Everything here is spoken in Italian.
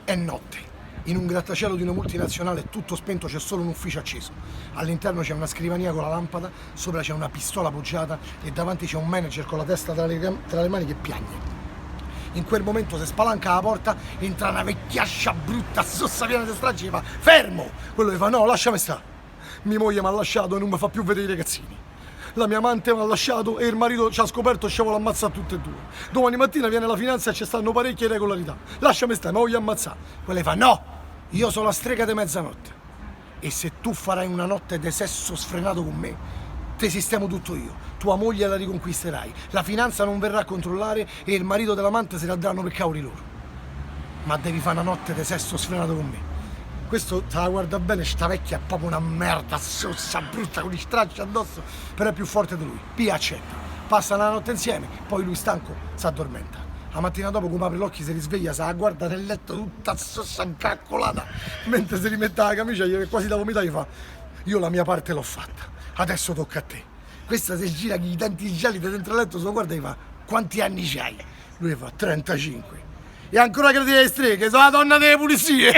È notte. In un grattacielo di una multinazionale tutto spento, c'è solo un ufficio acceso. All'interno c'è una scrivania con la lampada, sopra c'è una pistola appoggiata e davanti c'è un manager con la testa tra le mani che piagne. In quel momento si spalanca la porta, entra una vecchiascia brutta, sossa piena di stracci e fa fermo! Quello gli fa no, lasciami stare. Mia moglie mi ha lasciato e non mi fa più vedere i ragazzini. La mia amante mi ha lasciato e il marito ci ha scoperto e ci vuole ammazzare tutte e due. Domani mattina viene la finanza e ci stanno parecchie irregolarità. Lasciami stare, mi voglio ammazzare. Quello gli fa no, io sono la strega di mezzanotte. E se tu farai una notte di sesso sfrenato con me, te sistemo tutto io. Tua moglie la riconquisterai, la finanza non verrà a controllare e il marito dell'amante se la daranno per cavoli loro. Ma devi fare una notte di sesso sfrenato con me. Questo, te la guarda bene, sta vecchia è proprio una merda, sossa, brutta, con gli stracci addosso, però è più forte di lui. Pia accetta. Passano la notte insieme, poi lui stanco si addormenta. La mattina dopo, come apre gli occhi, si risveglia, se la guarda nel letto tutta sossa incaccolata, mentre si rimette la camicia, che quasi da vomitare, gli fa io la mia parte l'ho fatta, adesso tocca a te. Questa si gira con i denti gialli da dentro il letto, se lo guarda e gli fa quanti anni c'hai? Lui fa 35. E ancora credi alle streghe, sono la donna delle pulizie!